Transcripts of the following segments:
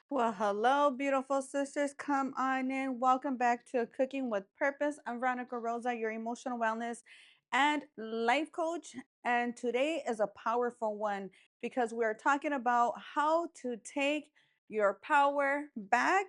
Well, hello, beautiful sisters. Come on in. Welcome back to Cooking with Purpose. I'm Veronica Rosa, your emotional wellness and life coach. And today is a powerful one because we are talking about how to take your power back.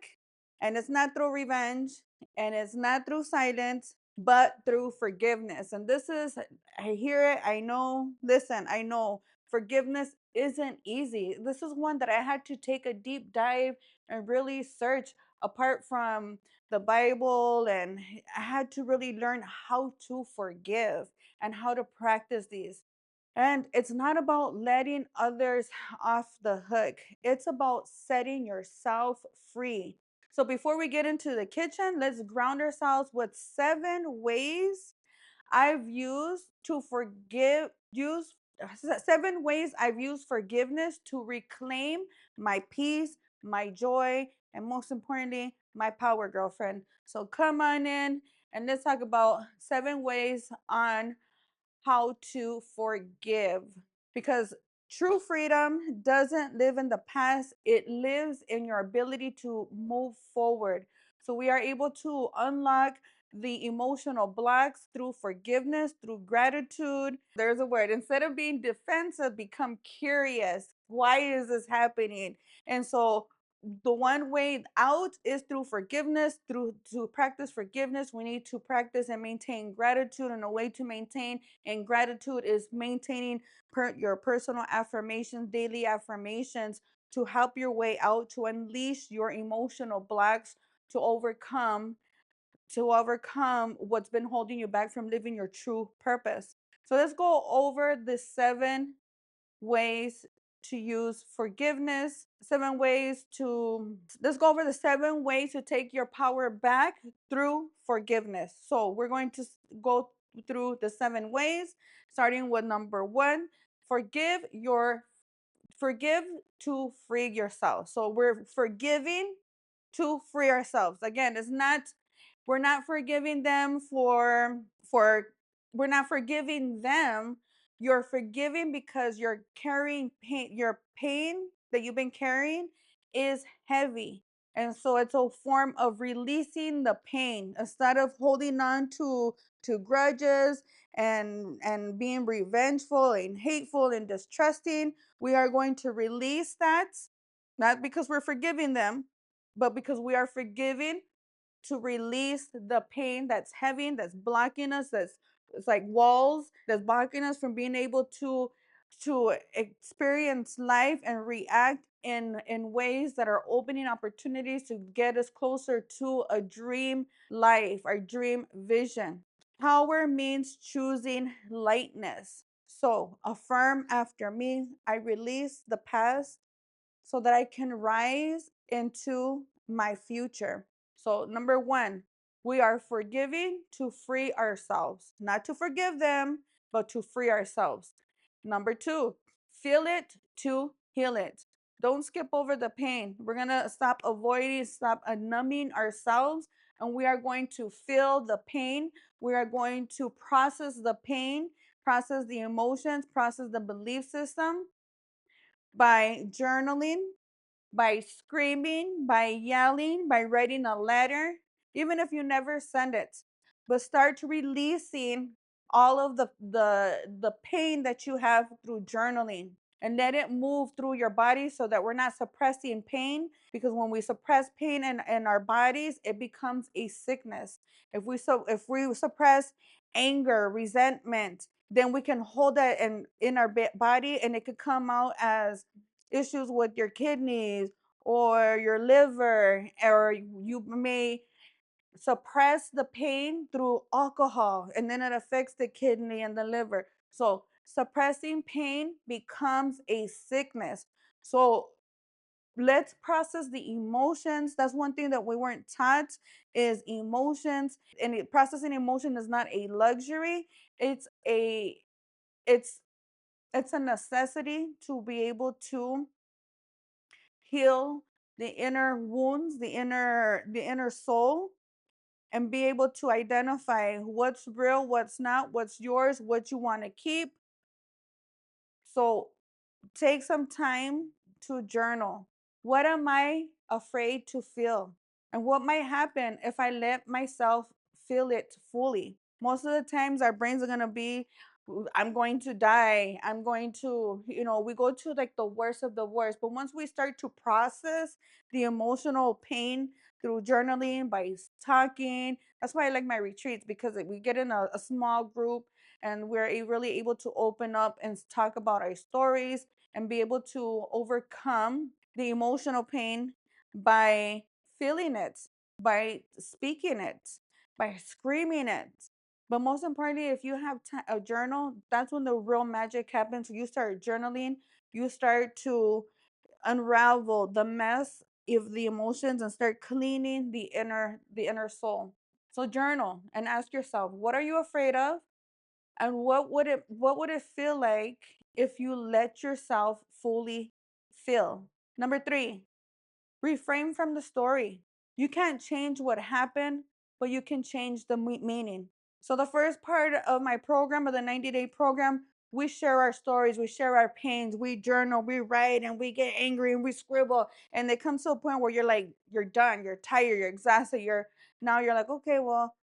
And it's not through revenge and it's not through silence, but through forgiveness. And this is, I hear it, I know, listen, I know forgiveness isn't easy. This is one that I had to take a deep dive and really search apart from the Bible. And I had to really learn how to forgive and how to practice these. And it's not about letting others off the hook, it's about setting yourself free. So, before we get into the kitchen, let's ground ourselves with 7 ways I've used to forgive, use 7 ways I've used forgiveness to reclaim my peace, my joy, and most importantly, my power, girlfriend. So come on in and let's talk about 7 ways on how to forgive, because true freedom doesn't live in the past, it lives in your ability to move forward. So we are able to unlock the emotional blocks through forgiveness, through gratitude. There's a word, instead of being defensive, become curious. Why is this happening? And so the one way out is through forgiveness. Through to practice forgiveness, we need to practice and maintain gratitude. And a way to maintain and gratitude is maintaining your personal affirmations, daily affirmations, to help your way out, to unleash your emotional blocks, to overcome what's been holding you back from living your true purpose. So let's go over the 7 ways to use forgiveness, 7 ways to, let's go over the 7 ways to take your power back through forgiveness. So we're going to go through the 7 ways, starting with number 1. Forgive your forgive to free yourself. So we're forgiving to free ourselves. Again, it's not, we're not forgiving them for we're not forgiving them. You're forgiving because you're carrying pain. Your pain that you've been carrying is heavy. And so it's a form of releasing the pain instead of holding on to grudges and being revengeful and hateful and distrusting. We are going to release that, not because we're forgiving them, but because we are forgiving to release the pain that's heavy, that's blocking us, that's, it's like walls that's blocking us from being able to experience life and react in ways that are opening opportunities to get us closer to a dream life, our dream vision. Power means choosing lightness. So affirm after me: I release the past so that I can rise into my future. So, number 1, we are forgiving to free ourselves, not to forgive them, but to free ourselves. Number 2, feel it to heal it. Don't skip over the pain. We're going to stop avoiding, stop numbing ourselves, and we are going to feel the pain. We are going to process the pain, process the emotions, process the belief system by journaling, by screaming, by yelling, by writing a letter, even if you never send it. But start releasing all of the pain that you have through journaling, and let it move through your body so that we're not suppressing pain, because when we suppress pain in our bodies, it becomes a sickness. If we suppress anger, resentment, then we can hold that in our body, and it could come out as issues with your kidneys or your liver, or you may suppress the pain through alcohol, and then it affects the kidney and the liver. So suppressing pain becomes a sickness. So let's process the emotions. That's one thing that we weren't taught, is emotions. And processing emotion is not a luxury, it's a it's it's a necessity to be able to heal the inner wounds, the inner soul, and be able to identify what's real, what's not, what's yours, what you want to keep. So take some time to journal. What am I afraid to feel? And what might happen if I let myself feel it fully? Most of the times, our brains are going to be, I'm going to die. I'm going to, we go to like the worst of the worst. But once we start to process the emotional pain through journaling, by talking, that's why I like my retreats, because we get in a small group and we're really able to open up and talk about our stories and be able to overcome the emotional pain by feeling it, by speaking it, by screaming it. But most importantly, if you have a journal, that's when the real magic happens. You start journaling, you start to unravel the mess of the emotions and start cleaning the inner soul. So journal and ask yourself, what are you afraid of? And what would it feel like if you let yourself fully feel? Number 3, reframe from the story. You can't change what happened, but you can change the meaning. So the first part of my program, of the 90-day program, we share our stories, we share our pains, we journal, we write, and we get angry and we scribble. And it comes to a point where you're like, you're done, you're tired, you're exhausted, you're like, okay, well,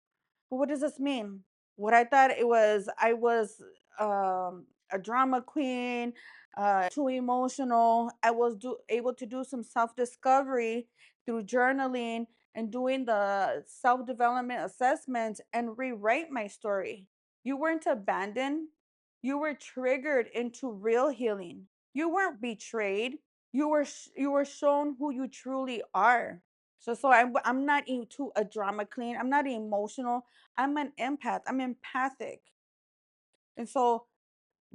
what does this mean? What I thought it was, I was a drama queen, too emotional. I was able to do some self discovery through journaling and doing the self development assessments and rewrite my story. You weren't abandoned, you were triggered into real healing. You weren't betrayed. You were shown who you truly are. So I'm not into a drama queen. I'm not emotional. I'm an empath. I'm empathic. And so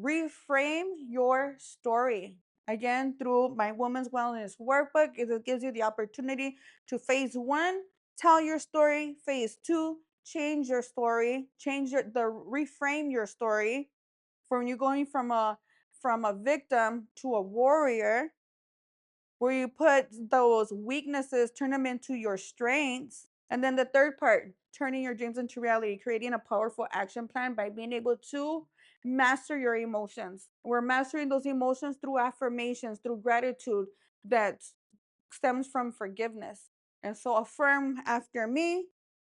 reframe your story. Again, through my Women's Wellness Workbook, it gives you the opportunity to phase 1, tell your story. Phase 2, change your story. Reframe your story from you going from a victim to a warrior, where you put those weaknesses, turn them into your strengths. And then the third part, turning your dreams into reality, creating a powerful action plan by being able to master your emotions. We're mastering those emotions through affirmations, through gratitude that stems from forgiveness. And so affirm after me.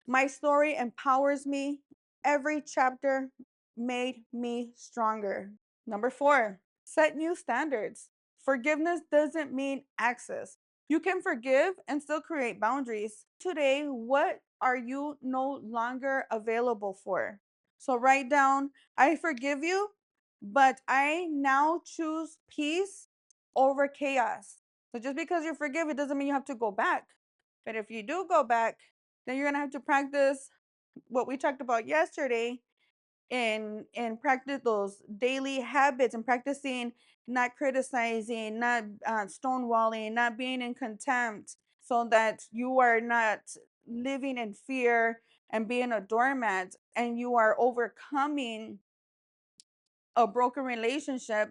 My story empowers me. Every chapter made me stronger. Number 4, set new standards. Forgiveness doesn't mean access. You can forgive and still create boundaries. Today, what are you no longer available for? So write down, I forgive you, but I now choose peace over chaos. So just because you forgive, it doesn't mean you have to go back. But if you do go back, then you're gonna have to practice what we talked about yesterday, and practice those daily habits, and practicing not criticizing, not stonewalling, not being in contempt, so that you are not living in fear and being a doormat, and you are overcoming a broken relationship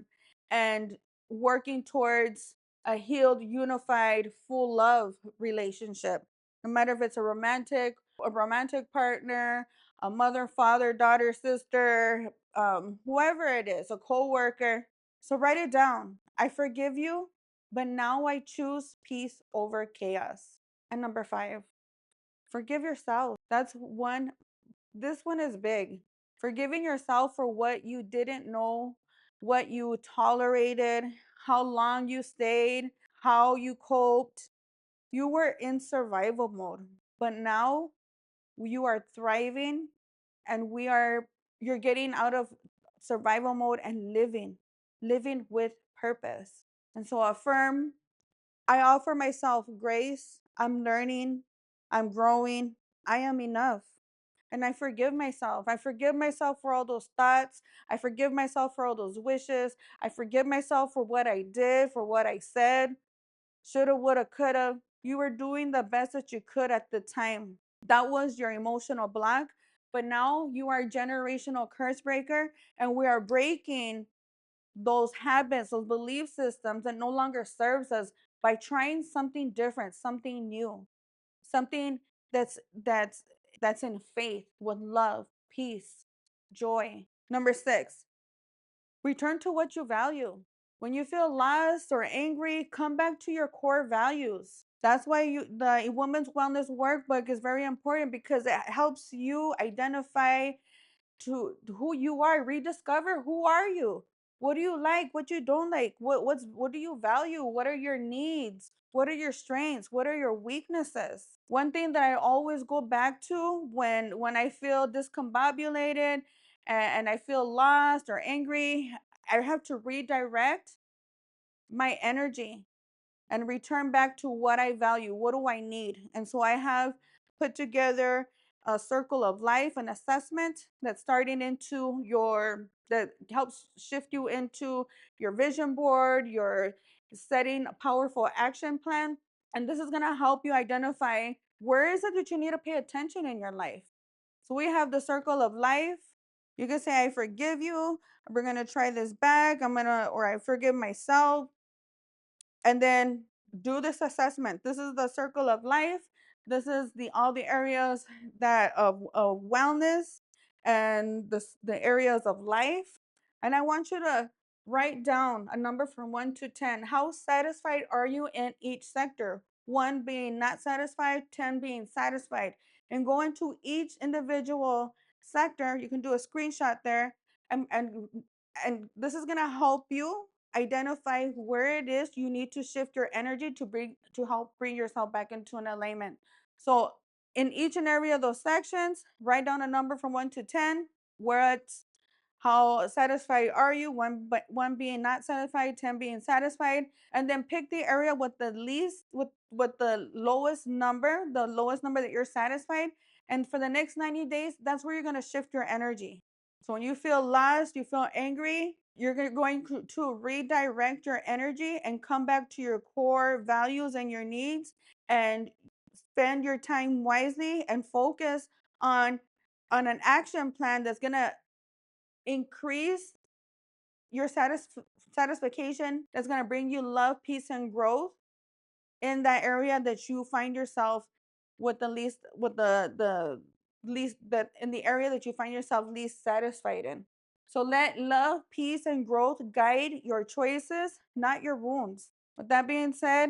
and working towards a healed, unified, full love relationship. No matter if it's a romantic partner, a mother, father, daughter, sister, whoever it is, a coworker. So write it down. I forgive you, but now I choose peace over chaos. And number 5, forgive yourself. That's one. This one is big. Forgiving yourself for what you didn't know, what you tolerated, how long you stayed, how you coped. You were in survival mode, but now you are thriving, and you're getting out of survival mode and living with purpose. And so affirm, I offer myself grace. I'm learning. I'm growing. I am enough. And I forgive myself. I forgive myself for all those thoughts. I forgive myself for all those wishes. I forgive myself for what I did, for what I said. Shoulda, woulda, coulda. You were doing the best that you could at the time. That was your emotional block. But now you are a generational curse breaker, and we are breaking those habits, those belief systems that no longer serves us, by trying something different, something new, something that's that's in faith, with love, peace, joy. Number 6, return to what you value. When you feel lost or angry, come back to your core values. That's why the women's wellness workbook is very important, because it helps you identify to who you are, rediscover who are you. What do you like? What you don't like? What do you value? What are your needs? What are your strengths? What are your weaknesses? One thing that I always go back to when I feel discombobulated and I feel lost or angry, I have to redirect my energy and return back to what I value. What do I need? And so I have put together a circle of life, an assessment that's starting into that helps shift you into your vision board, your setting a powerful action plan. And this is going to help you identify where is it that you need to pay attention in your life. So we have the circle of life. You can say, I forgive you. We're going to try this back. Or I forgive myself, and then do this assessment. This is the circle of life. This is the all the areas that of wellness and the areas of life. And I want you to write down a number from 1 to 10. How satisfied are you in each sector? 1 being not satisfied, 10 being satisfied. And go into each individual sector. You can do a screenshot there, and this is going to help you identify where it is you need to shift your energy to help bring yourself back into an alignment. So in each and every of those sections, write down a number from 1 to 10. Where it's how satisfied are you? One being not satisfied, 10 being satisfied, and then pick the area with the least with the lowest number, that you're satisfied. And for the next 90 days, that's where you're going to shift your energy. So when you feel lost, you feel angry, you're going to redirect your energy and come back to your core values and your needs, and spend your time wisely and focus on an action plan that's going to increase your satisfaction, that's going to bring you love, peace, and growth in that area that you find yourself with the least, that in the area that you find yourself least satisfied in. So let love, peace, and growth guide your choices, not your wounds. With that being said,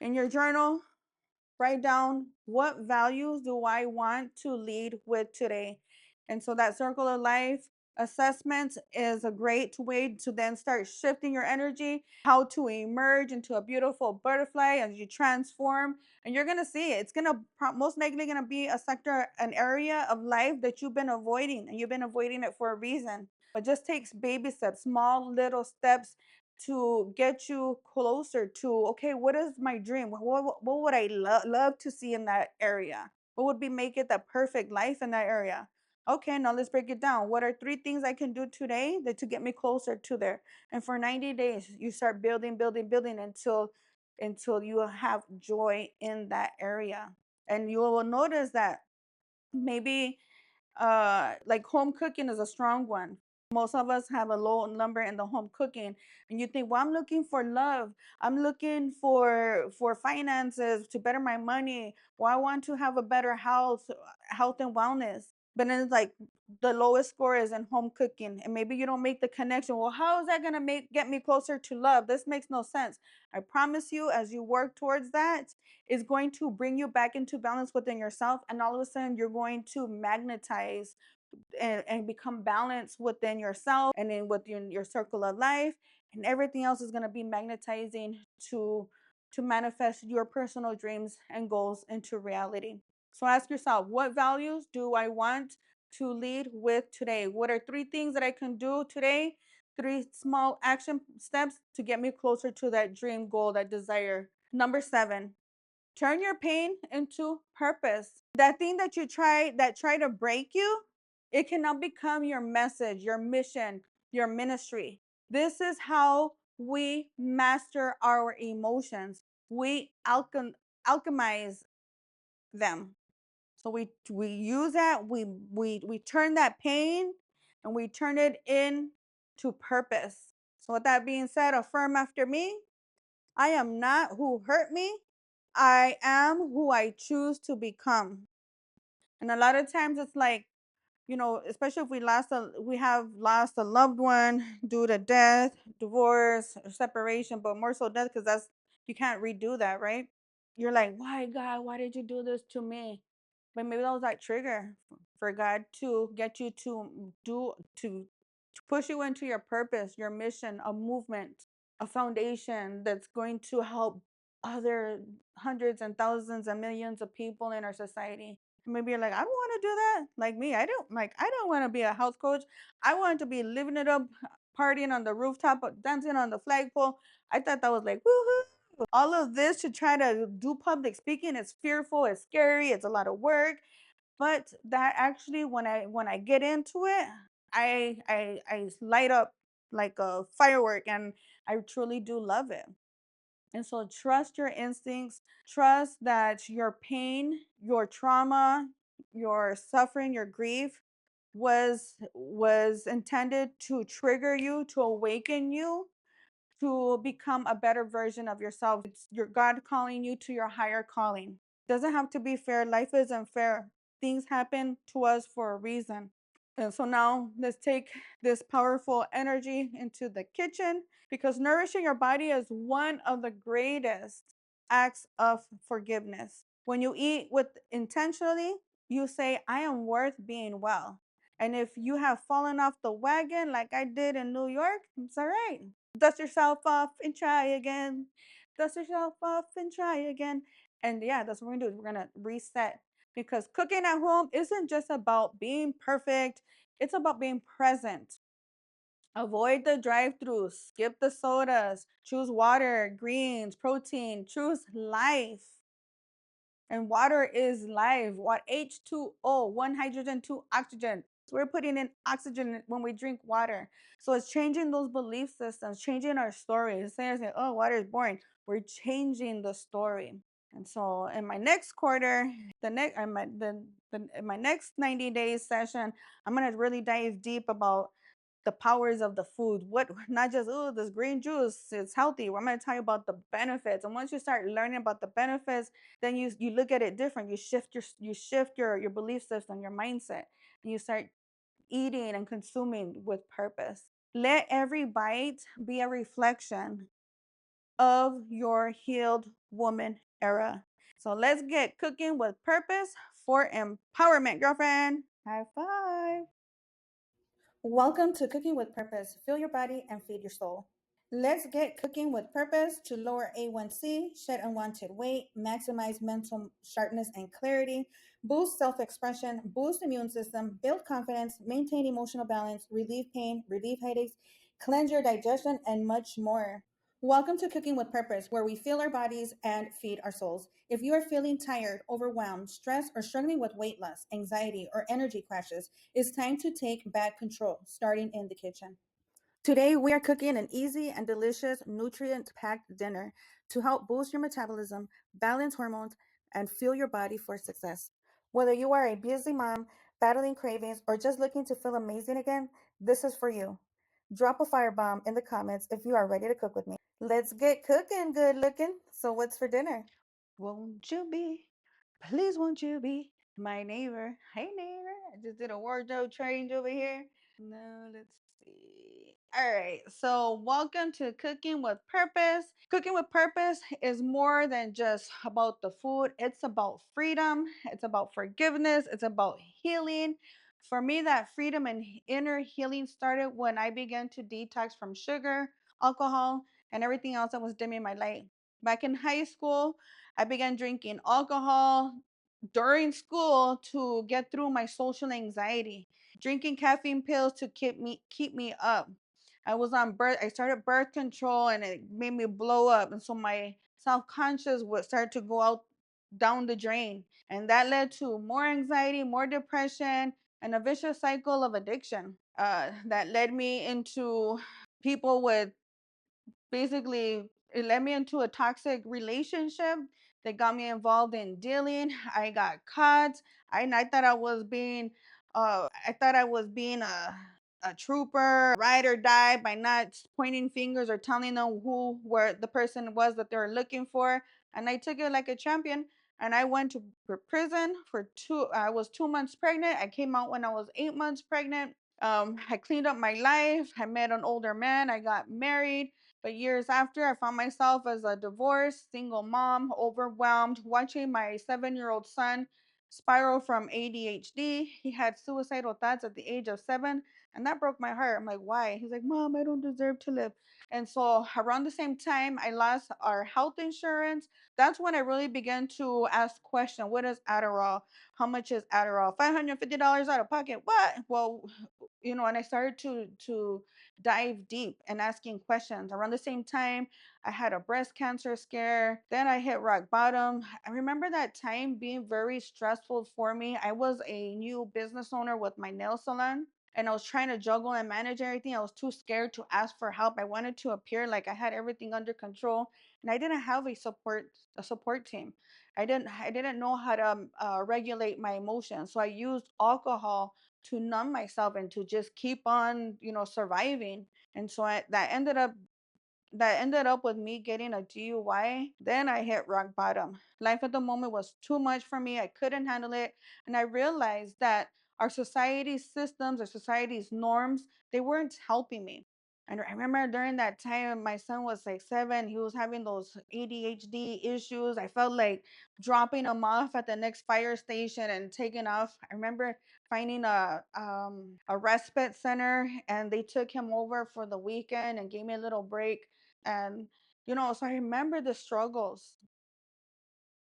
in your journal, write down, what values do I want to lead with today? And so that circle of life assessment is a great way to then start shifting your energy, how to emerge into a beautiful butterfly as you transform. And you're going to see it. It's going to most likely going to be a sector, an area of life that you've been avoiding, and you've been avoiding it for a reason. It just takes baby steps, small little steps, to get you closer to, okay, what is my dream? What would I love to see in that area? What would be make it the perfect life in that area? Okay, now let's break it down. What are 3 things I can do today that to get me closer to there? And for 90 days, you start building, building, building until you have joy in that area. And you will notice that maybe like home cooking is a strong one. Most of us have a low number in the home cooking, and you think, well, I'm looking for love, I'm looking for finances to better my money, well, I want to have a better health and wellness. But then it's like the lowest score is in home cooking, and maybe you don't make the connection. Well, how is that going to get me closer to love? This makes no sense. I promise you, as you work towards that, is going to bring you back into balance within yourself, and all of a sudden you're going to magnetize and become balanced within yourself and then within your circle of life, and everything else is going to be magnetizing to manifest your personal dreams and goals into reality. So ask yourself, what values do I want to lead with today? What are 3 things that I can do today, 3 small action steps to get me closer to that dream, goal, that desire? Number 7, turn your pain into purpose. That thing that try to break you, it can now become your message, your mission, your ministry. This is how we master our emotions. We alchemize them. So we use that, we turn that pain and we turn it into purpose. So with that being said, affirm after me. I am not who hurt me. I am who I choose to become. And a lot of times it's like, especially if we have lost a loved one due to death, divorce, or separation, but more so death, because that's, you can't redo that, right? You're like, why, God, why did you do this to me? But maybe that was that trigger for God to get you to push you into your purpose, your mission, a movement, a foundation that's going to help other hundreds and thousands and millions of people in our society. Maybe you're like, I don't want to do that. Like me, I don't want to be a health coach. I want to be living it up, partying on the rooftop, dancing on the flagpole. I thought that was like woohoo. All of this to try to do public speaking is fearful, it's scary, it's a lot of work. But that actually, when I get into it, I light up like a firework, and I truly do love it. And so trust your instincts, trust that your pain, your trauma, your suffering, your grief was intended to trigger you, to awaken you, to become a better version of yourself. It's your God calling you to your higher calling. Doesn't have to be fair. Life isn't fair. Things happen to us for a reason. And so now let's take this powerful energy into the kitchen, because nourishing your body is one of the greatest acts of forgiveness. When you eat with intentionally, you say, I am worth being well. And if you have fallen off the wagon like I did in New York, it's all right. Dust yourself off and try again. Dust yourself off and try again. And yeah, that's what we're gonna do. We're gonna reset, because cooking at home isn't just about being perfect, it's about being present. Avoid the drive-throughs, skip the sodas, choose water, greens, protein, choose life. And water is life. What H2O, one hydrogen, two oxygen. So we're putting in oxygen when we drink water. So it's changing those belief systems, changing our stories. Saying, oh, water is boring. We're changing the story. And so in my next quarter, in my next 90 days session, I'm gonna really dive deep about the powers of the food. What, not just, oh, this green juice, it's healthy. I'm gonna tell you about the benefits. And once you start learning about the benefits, then you look at it different. You shift your belief system, your mindset, and you start eating and consuming with purpose. Let every bite be a reflection of your healed woman era. So let's get cooking with purpose for empowerment, girlfriend. High five. Welcome to Cooking with Purpose. Fill your body and feed your soul. Let's get cooking with purpose to lower A1C, shed unwanted weight, maximize mental sharpness and clarity, boost self expression, boost immune system, build confidence, maintain emotional balance, relieve pain, relieve headaches, cleanse your digestion, and much more. Welcome to Cooking with Purpose, where we fill our bodies and feed our souls. If you are feeling tired, overwhelmed, stressed, or struggling with weight loss, anxiety, or energy crashes, it's time to take back control, starting in the kitchen. Today, we are cooking an easy and delicious, nutrient packed dinner to help boost your metabolism, balance hormones, and fuel your body for success. Whether you are a busy mom, battling cravings, or just looking to feel amazing again, this is for you. Drop a firebomb in the comments if you are ready to cook with me. Let's get cooking, good looking. So, what's for dinner? Won't you be? Please, won't you be my neighbor? Hey, neighbor. I just did a wardrobe change over here. No, let's see. All right. So, welcome to Cooking with Purpose. Cooking with Purpose is more than just about the food, it's about freedom, it's about forgiveness, it's about healing. For me, that freedom and inner healing started when I began to detox from sugar, alcohol, and everything else that was dimming my light. Back in high school, I began drinking alcohol during school to get through my social anxiety, drinking caffeine pills to keep me up. I started birth control, and it made me blow up, and so my self-conscious would start to go out down the drain, and that led to more anxiety, more depression, and a vicious cycle of addiction that led me into people with, basically, it led me into a toxic relationship that got me involved in dealing. I got caught. I thought I was being a trooper, ride or die, by not pointing fingers or telling them who were the person was that they were looking for. And I took it like a champion. and I went to prison for two. I was 2 months pregnant. I came out when I was 8 months pregnant. I cleaned up my life. I met an older man. I got married. But years after, I found myself as a divorced single mom, overwhelmed, watching my 7-year-old son spiral from ADHD. He had suicidal thoughts at the age of 7, and that broke my heart. I'm like, why? He's like, Mom, I don't deserve to live. And so around the same time, I lost our health insurance. That's when I really began to ask questions. What is Adderall? How much is Adderall? $550 out of pocket. What? Well, and I started to dive deep and asking questions. Around the same time, I had a breast cancer scare. Then I hit rock bottom. I remember that time being very stressful for me. I was a new business owner with my nail salon, and I was trying to juggle and manage everything. I was too scared to ask for help. I wanted to appear like I had everything under control, and I didn't have a support team. I didn't know how to regulate my emotions, so I used alcohol to numb myself and to just keep on, surviving. And so that ended up with me getting a DUI. Then I hit rock bottom. Life at the moment was too much for me. I couldn't handle it. And I realized that our society's systems, our society's norms, they weren't helping me. And I remember during that time, my son was like 7. He was having those ADHD issues. I felt like dropping him off at the next fire station and taking off. I remember finding a respite center, and they took him over for the weekend and gave me a little break. And so I remember the struggles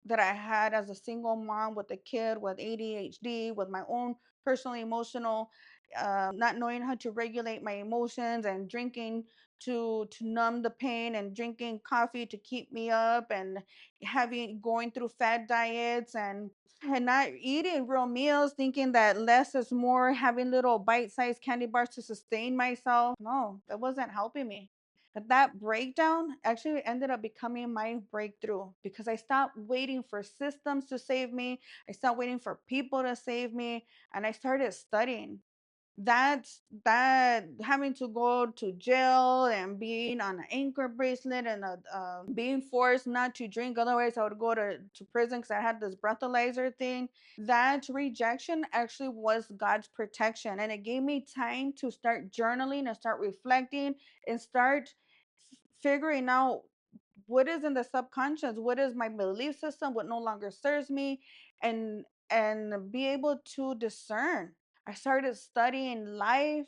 that I had as a single mom with a kid with ADHD, with my own personal emotional, not knowing how to regulate my emotions, and drinking to numb the pain, and drinking coffee to keep me up, and having going through fad diets, and not eating real meals, thinking that less is more, having little bite-sized candy bars to sustain myself. No, that wasn't helping me. But that breakdown actually ended up becoming my breakthrough, because I stopped waiting for systems to save me. I stopped waiting for people to save me, and I started studying. That having to go to jail and being on an anchor bracelet, and being forced not to drink, otherwise I would go to prison because I had this breathalyzer thing. That rejection actually was God's protection, and it gave me time to start journaling and start reflecting and start figuring out what is in the subconscious, what is my belief system, what no longer serves me, and be able to discern. I started studying life,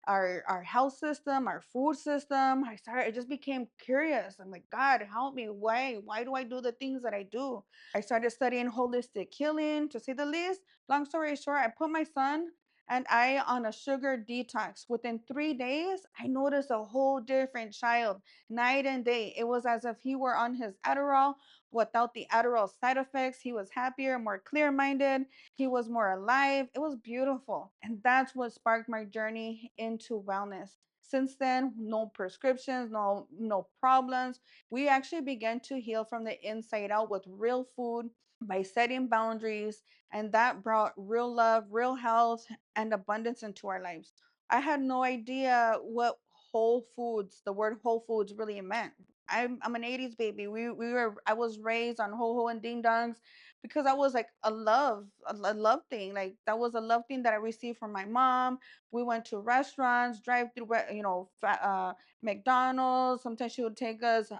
our health system, our food system. I just became curious. I'm like, God, help me. Why do I do the things that I do? I started studying holistic healing, to say the least. Long story short, I put my son and I on a sugar detox. Within 3 days, I noticed a whole different child, night and day. It was as if he were on his Adderall without the Adderall side effects. He was happier, more clear minded. He was more alive. It was beautiful. And that's what sparked my journey into wellness. Since then, no prescriptions, no problems. We actually began to heal from the inside out with real food, by setting boundaries, and that brought real love, real health, and abundance into our lives. I had no idea what whole foods, the word whole foods really meant. I'm an 80s baby. I was raised on ho ho and ding dongs, because I was like a love thing. Like that was a love thing that I received from my mom. We went to restaurants, drive through, McDonald's. Sometimes she would take us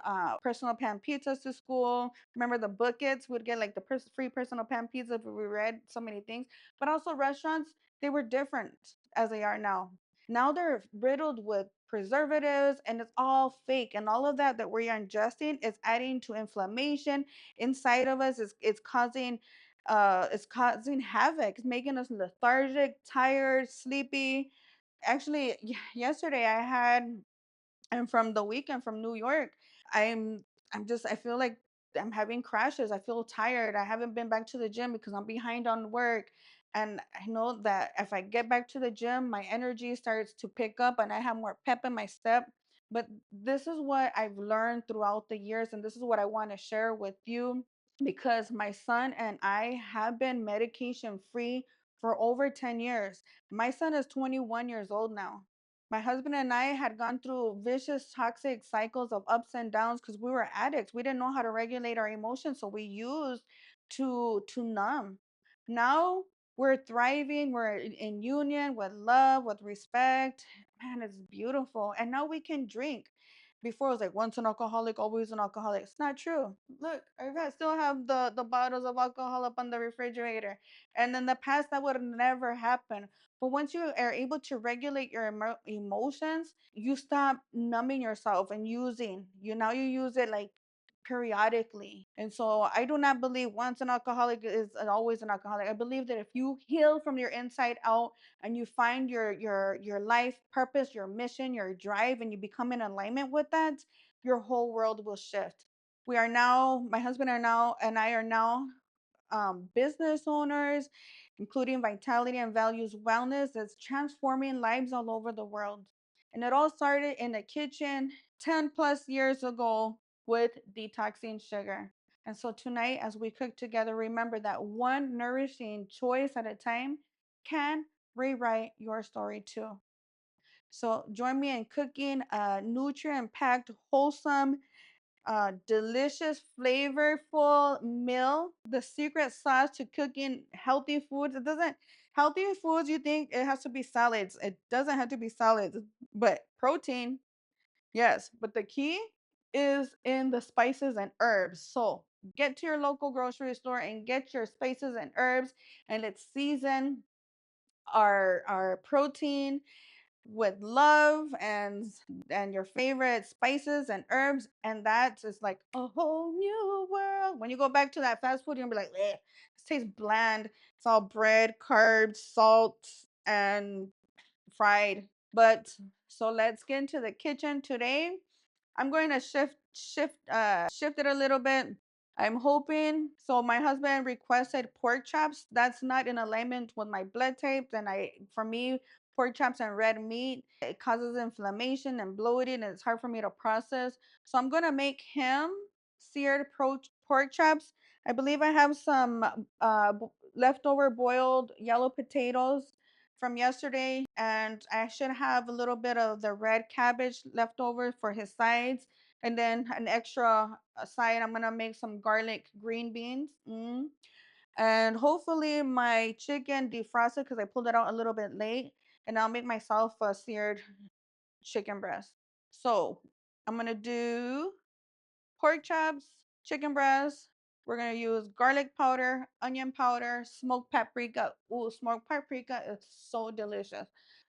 personal pan pizzas to school. Remember the buckets? We'd get like the free personal pan pizza if we read so many things. But also restaurants, they were different as they are now. Now they're riddled with preservatives, and it's all fake. And all of that we're ingesting is adding to inflammation inside of us. It's causing havoc. It's making us lethargic, tired, sleepy. Actually, yesterday I'm from the weekend from New York. I'm I feel like I'm having crashes. I feel tired. I haven't been back to the gym because I'm behind on work. And I know that if I get back to the gym, my energy starts to pick up and I have more pep in my step. But this is what I've learned throughout the years, and this is what I want to share with you, because my son and I have been medication free for over 10 years. My son is 21 years old now. My husband and I had gone through vicious toxic cycles of ups and downs because we were addicts. We didn't know how to regulate our emotions, so we used to numb. Now we're thriving, we're in union with love, with respect. Man, it's beautiful. And now we can drink. Before it was like once an alcoholic, always an alcoholic. It's not true. Look, still have the bottles of alcohol up on the refrigerator. And in the past, that would have never happened. But once you are able to regulate your emotions, you stop numbing yourself and using. You use it like periodically. And so I do not believe once an alcoholic is always an alcoholic. I believe that if you heal from your inside out and you find your life purpose, your mission, your drive, and you become in alignment with that, your whole world will shift. We are now, my husband are now, and I are now business owners, including vitality and values wellness, that's transforming lives all over the world. And it all started in the kitchen 10 plus years ago with detoxing sugar. And so tonight, as we cook together, remember that one nourishing choice at a time can rewrite your story too. So join me in cooking a nutrient packed, wholesome, delicious, flavorful meal. The secret sauce to cooking healthy foods. It doesn't, healthy foods, you think it has to be salads. It doesn't have to be salads, but protein, yes. But the key is in the spices and herbs. So get to your local grocery store and get your spices and herbs, and let's season our protein with love and your favorite spices and herbs, and that is like a whole new world. When you go back to that fast food, you're gonna be like, this tastes bland. It's all bread, carbs, salt, and fried. But so let's get into the kitchen today. I'm going to shift it a little bit. I'm hoping, so my husband requested pork chops. That's not in alignment with my blood type. And for me, pork chops and red meat, it causes inflammation and bloating, and it's hard for me to process. So I'm gonna make him seared pork chops. I believe I have some leftover boiled yellow potatoes from yesterday, and I should have a little bit of the red cabbage left over for his sides, and then an extra side. I'm gonna make some garlic green beans. And hopefully my chicken defrosted because I pulled it out a little bit late, and I'll make myself a seared chicken breast. So I'm gonna do pork chops, chicken breast. We're gonna use garlic powder, onion powder, smoked paprika. Ooh, smoked paprika is so delicious.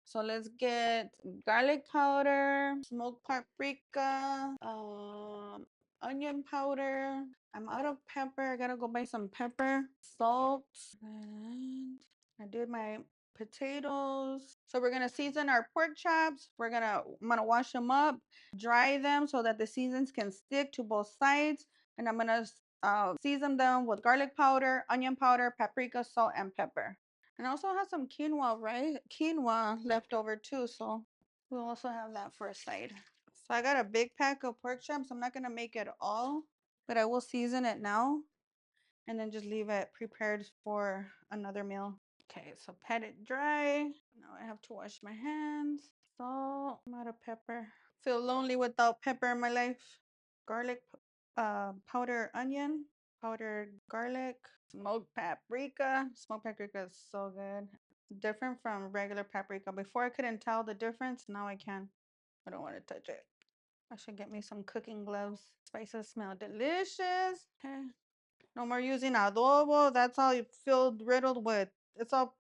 So let's get garlic powder, smoked paprika, onion powder. I'm out of pepper. I gotta go buy some pepper, salt, and I did my potatoes. So we're gonna season our pork chops. I'm gonna wash them up, dry them so that the seasons can stick to both sides. And I'm gonna season them with garlic powder, onion powder, paprika, salt, and pepper. And I also have some quinoa, right? Quinoa left over too, so we'll also have that for a side. So I got a big pack of pork chops. I'm not gonna make it all, but I will season it now and then just leave it prepared for another meal. Okay, so pat it dry. Now I have to wash my hands. Salt. I'm out of pepper. Feel lonely without pepper in my life. Garlic, powder onion, powdered garlic, smoked paprika. Smoked paprika is so good. Different from regular paprika. Before I couldn't tell the difference. Now I can. I don't want to touch it. I should get me some cooking gloves. Spices smell delicious. Okay. No more using adobo. That's all you feel riddled with. It's all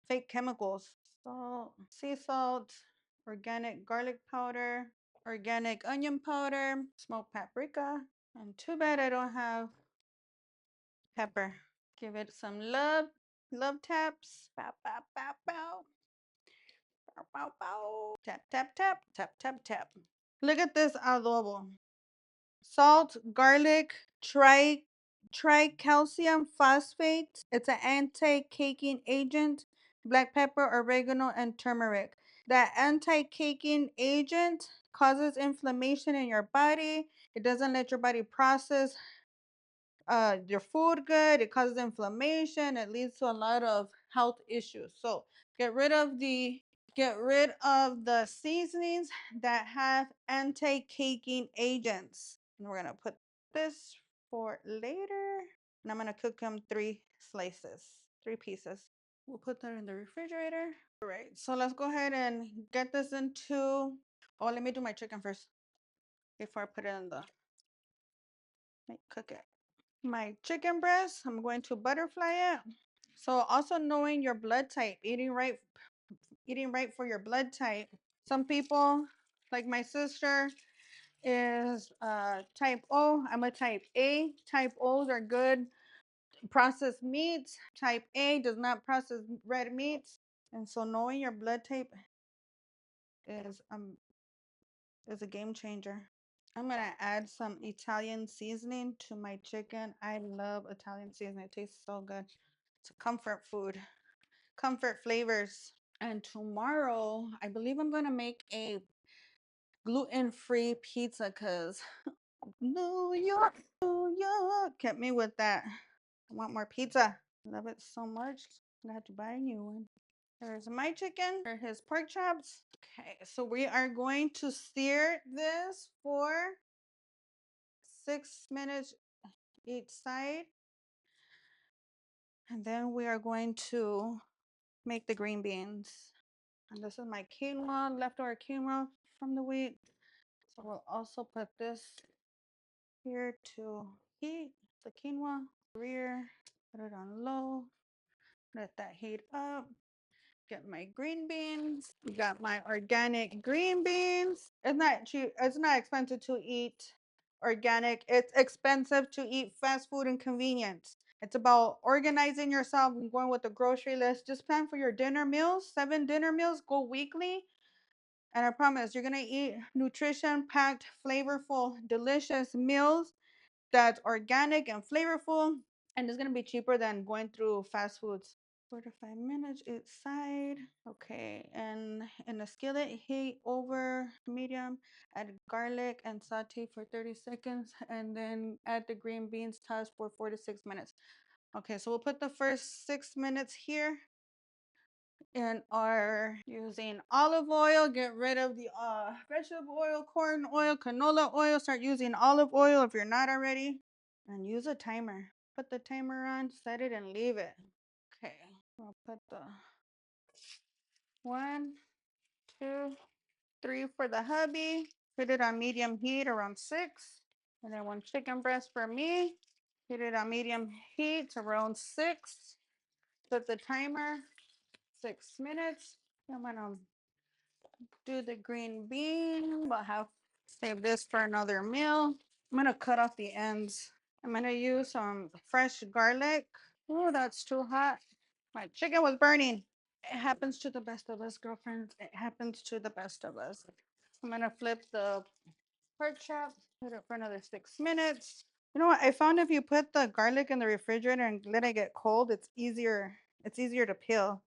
fake chemicals. Salt, sea salt, organic garlic powder, organic onion powder, smoked paprika. And too bad I don't have pepper. Give it some love. Love taps. Pow, pow, pow, pow. Pow, pow, pow. Tap, tap, tap. Tap, tap, tap. Look at this adobo. Salt, garlic, tricalcium phosphate. It's an anti-caking agent. Black pepper, oregano, and turmeric. That anti-caking agent causes inflammation in your body. It doesn't let your body process your food good. It causes inflammation. It leads to a lot of health issues. So get rid of the seasonings that have anti-caking agents. And we're gonna put this for later. And I'm gonna cook them 3 pieces. We'll put that in the refrigerator. All right, so let's go ahead and get this into, oh, let me do my chicken first before I put it in the, cook it. My chicken breast, I'm going to butterfly it. So also knowing your blood type, eating right for your blood type. Some people, like my sister, is type O. I'm a type A. Type O's are good processed meats. Type A does not process red meats. And so knowing your blood type is um is a game changer. I'm gonna add some Italian seasoning to my chicken. I love Italian seasoning. It tastes so good. It's a comfort food, comfort flavors. And tomorrow, I believe I'm gonna make a gluten-free pizza because New York, New York kept me with that. I want more pizza. Love it so much. I have to buy a new one. There's my chicken. There are his pork chops. Okay, so we are going to sear this for 6 minutes each side. And then we are going to make the green beans. And this is my quinoa, leftover quinoa from the week. So we'll also put this here to heat the quinoa. Rear, put it on low, let that heat up. Get my green beans. Got my organic green beans. It's not cheap. It's not expensive to eat organic. It's expensive to eat fast food and convenience. It's about organizing yourself and going with the grocery list. Just plan for your dinner meals, 7 dinner meals, go weekly. And I promise you're going to eat nutrition packed, flavorful, delicious meals that's organic and flavorful. And it's going to be cheaper than going through fast foods. 4 to 5 minutes each side. Okay, and in a skillet, heat over medium. Add garlic and saute for 30 seconds, and then add the green beans, toss for 4 to 6 minutes. Okay, so we'll put the first 6 minutes here and are using olive oil. Get rid of the vegetable oil, corn oil, canola oil. Start using olive oil if you're not already. And use a timer. Put the timer on, set it, and leave it. Okay, I'll put the 1, 2, 3 for the hubby. Put it on medium heat around 6. And then 1 chicken breast for me. Put it on medium heat around 6. Set the timer, 6 minutes. I'm gonna do the green bean, but have save this for another meal. I'm gonna cut off the ends. I'm gonna use some fresh garlic. Oh, that's too hot. My chicken was burning. It happens to the best of us, girlfriends. It happens to the best of us. I'm gonna flip the pork chop, put it for another 6 minutes. You know what? I found if you put the garlic in the refrigerator and let it get cold, it's easier. It's easier to peel.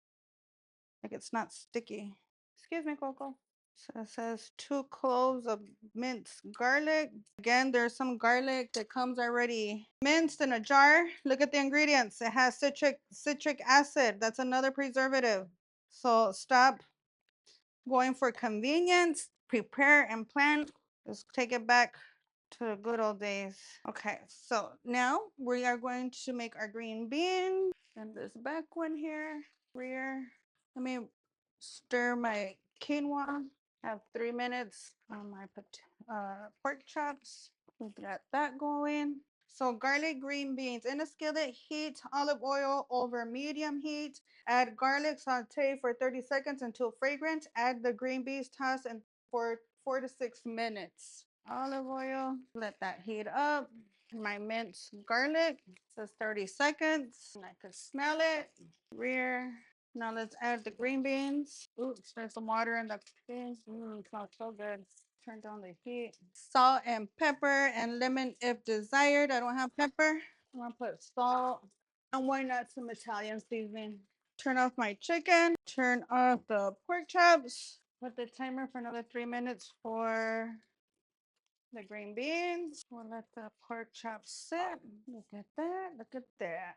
Like it's not sticky. Excuse me, Coco. So it says 2 cloves of minced garlic. Again, there's some garlic that comes already minced in a jar. Look at the ingredients. It has citric acid. That's another preservative. So stop going for convenience. Prepare and plan. Just take it back to the good old days. Okay, so now we are going to make our green bean. And this back one here, rear. Let me stir my quinoa. Have 3 minutes on my pork chops. We got that going. So garlic, green beans in a skillet, heat olive oil over medium heat. Add garlic, saute for 30 seconds until fragrant. Add the green beans, toss and for 4 to 6 minutes. Olive oil, let that heat up. My minced garlic, says 30 seconds. And I could smell it. Rear. Now let's add the green beans. Oops, there's some water in the beans. It smells so good. Turn down the heat. Salt and pepper and lemon if desired. I don't have pepper. I'm gonna put salt and why not some Italian seasoning. Turn off my chicken. Turn off the pork chops. Put the timer for another 3 minutes for the green beans. We'll let the pork chops sit. Look at that. Look at that.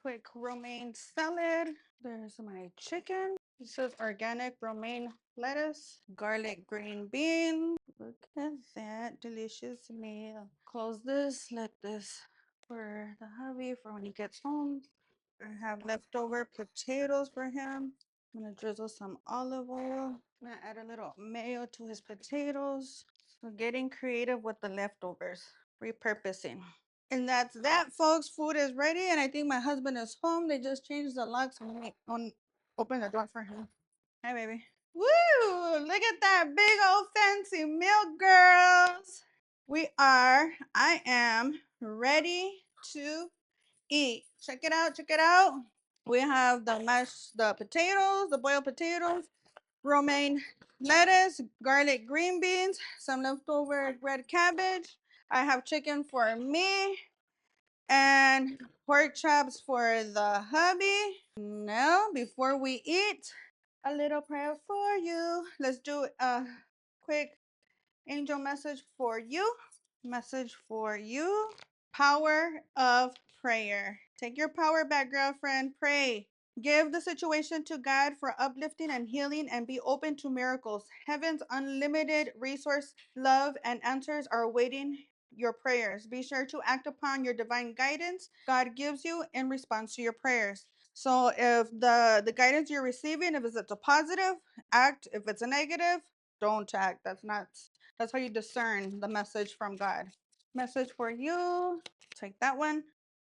Quick romaine salad. There's my chicken. This is organic romaine lettuce, garlic green beans. Look at that delicious meal. Close this, let this for the hubby for when he gets home. I have leftover potatoes for him. I'm gonna drizzle some olive oil. I'm gonna add a little mayo to his potatoes. So getting creative with the leftovers, repurposing. And that's that, folks. Food is ready, and I think my husband is home. They just changed the locks. So I'm gonna open the door for him. Hi, baby. Woo! Look at that big old fancy meal, girls. I am ready to eat. Check it out, check it out. We have the potatoes, the boiled potatoes, romaine lettuce, garlic green beans, some leftover red cabbage. I have chicken for me and pork chops for the hubby. Now, before we eat, a little prayer for you. Let's do a quick angel message for you. Message for you. Power of prayer. Take your power back, girlfriend. Pray. Give the situation to God for uplifting and healing and be open to miracles. Heaven's unlimited resource, love, and answers are awaiting your prayers. Be sure to act upon your divine guidance God gives you in response to your prayers. So if the guidance you're receiving, if it's a positive, act. If it's a negative, don't act. That's how you discern the message from God. Message for you. Take that one.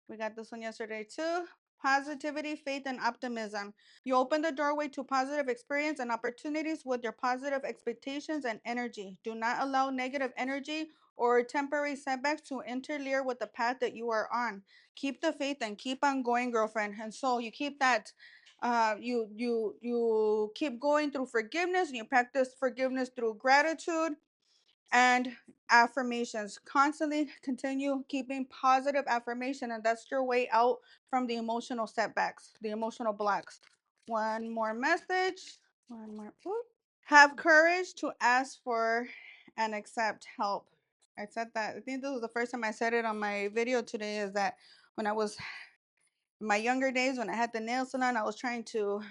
We got this one yesterday too. Positivity, faith, and optimism. You open the doorway to positive experience and opportunities with your positive expectations and energy. Do not allow negative energy or temporary setbacks to interfere with the path that you are on. Keep the faith and keep on going, girlfriend. And so you keep that you keep going through forgiveness, and you practice forgiveness through gratitude and affirmations. Constantly continue keeping positive affirmation, and that's your way out from the emotional setbacks, the emotional blocks. One more message. One more. Whoop. Have courage to ask for and accept help. I said that. I think this was the first time I said it on my video today. Is that when I was in my younger days, when I had the nail salon, I was trying to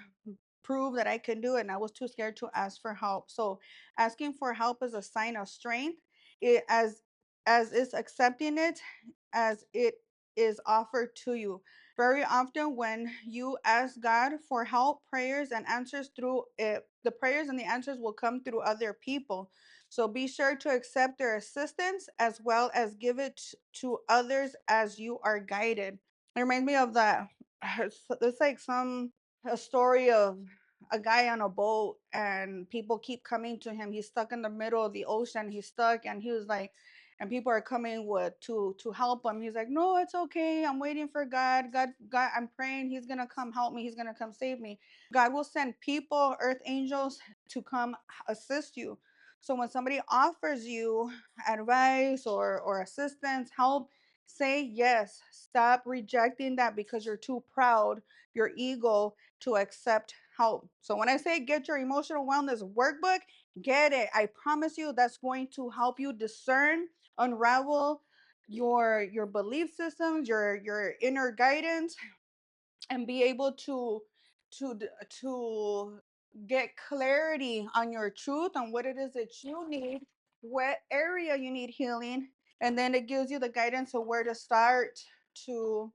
prove that I can do it, and I was too scared to ask for help. So asking for help is a sign of strength. It as is accepting it as it is offered to you. Very often when you ask God for help, prayers and answers through it, the prayers and the answers will come through other people. So be sure to accept their assistance as well as give it to others as you are guided. It reminds me of that. It's like a story of a guy on a boat, and people keep coming to him. He's stuck in the middle of the ocean. He's stuck, and he was like, and people are coming with to help him. He's like, no, it's okay. I'm waiting for God. God, I'm praying. He's gonna come help me. He's gonna come save me. God will send people, earth angels, to come assist you. So when somebody offers you advice or assistance, help, say yes. Stop rejecting that because you're too proud, your ego, to accept help. So when I say get your emotional wellness workbook, get it. I promise you that's going to help you discern, unravel your belief systems, your inner guidance, and be able to to get clarity on your truth, on what it is that you need, what area you need healing, and then it gives you the guidance of where to start to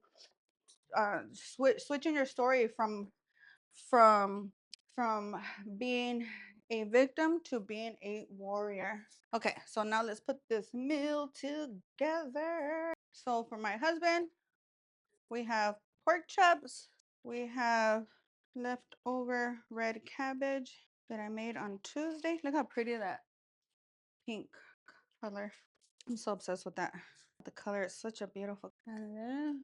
switching your story from from being a victim to being a warrior. Okay, so now let's put this meal together. So for my husband, we have pork chops. We have leftover red cabbage that I made on Tuesday. Look how pretty that pink color. I'm so obsessed with that. The color is such a beautiful. And then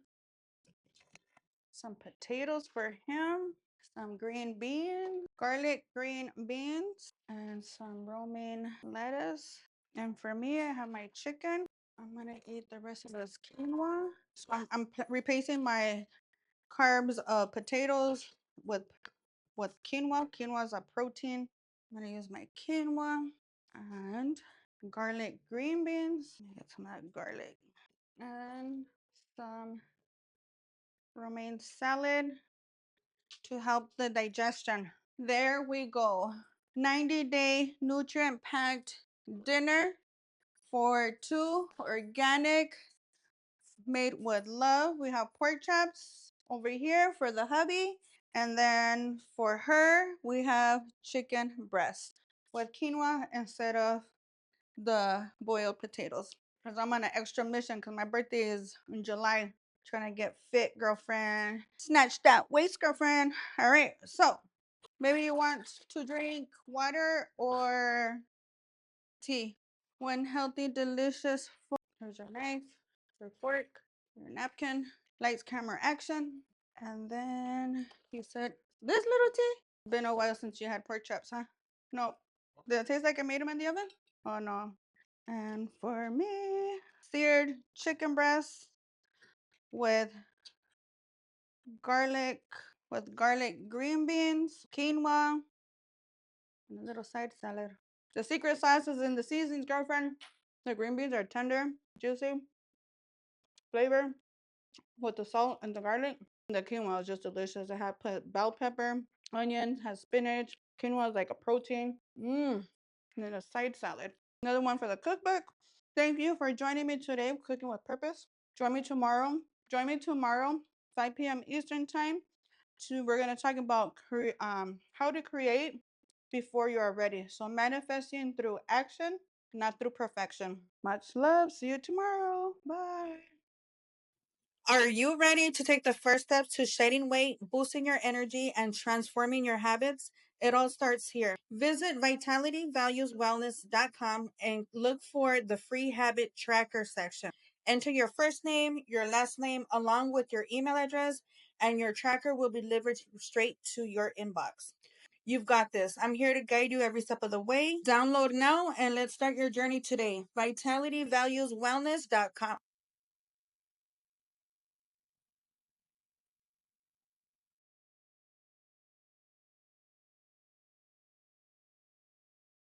some potatoes for him, some green beans, garlic green beans, and some romaine lettuce. And for me, I have my chicken. I'm gonna eat the rest of this quinoa. So I'm replacing my carbs of potatoes with quinoa. Quinoa is a protein. I'm gonna use my quinoa and garlic green beans. Let me get some of that garlic and some romaine salad to help the digestion. There we go. 90-day nutrient packed dinner for two organic made with love. We have pork chops over here for the hubby. And then for her, we have chicken breast with quinoa instead of the boiled potatoes. Because I'm on an extra mission because my birthday is in July. Trying to get fit, girlfriend. Snatch that waist, girlfriend. All right, so maybe you want to drink water or tea. One healthy, delicious food. Here's your knife, your fork, your napkin. Lights, camera, action. And then he said, this little tea? Been a while since you had pork chops, huh? No. Did it taste like I made them in the oven? Oh, no. And for me, seared chicken breast with garlic, green beans, quinoa, and a little side salad. The secret sauce is in the seasonings, girlfriend. The green beans are tender, juicy, flavor with the salt and the garlic. The quinoa is just delicious. I have put bell pepper, onion, has spinach. Quinoa is like a protein. Mmm. And then a side salad. Another one for the cookbook. Thank you for joining me today, Cooking with Purpose. Join me tomorrow. 5 p.m. Eastern Time. We're gonna talk about how to create before you are ready. So manifesting through action, not through perfection. Much love. See you tomorrow. Bye. Are you ready to take the first steps to shedding weight, boosting your energy, and transforming your habits? It all starts here. Visit vitalityvalueswellness.com and look for the free habit tracker section. Enter your first name, your last name, along with your email address, and your tracker will be delivered straight to your inbox. You've got this. I'm here to guide you every step of the way. Download now and let's start your journey today. vitalityvalueswellness.com.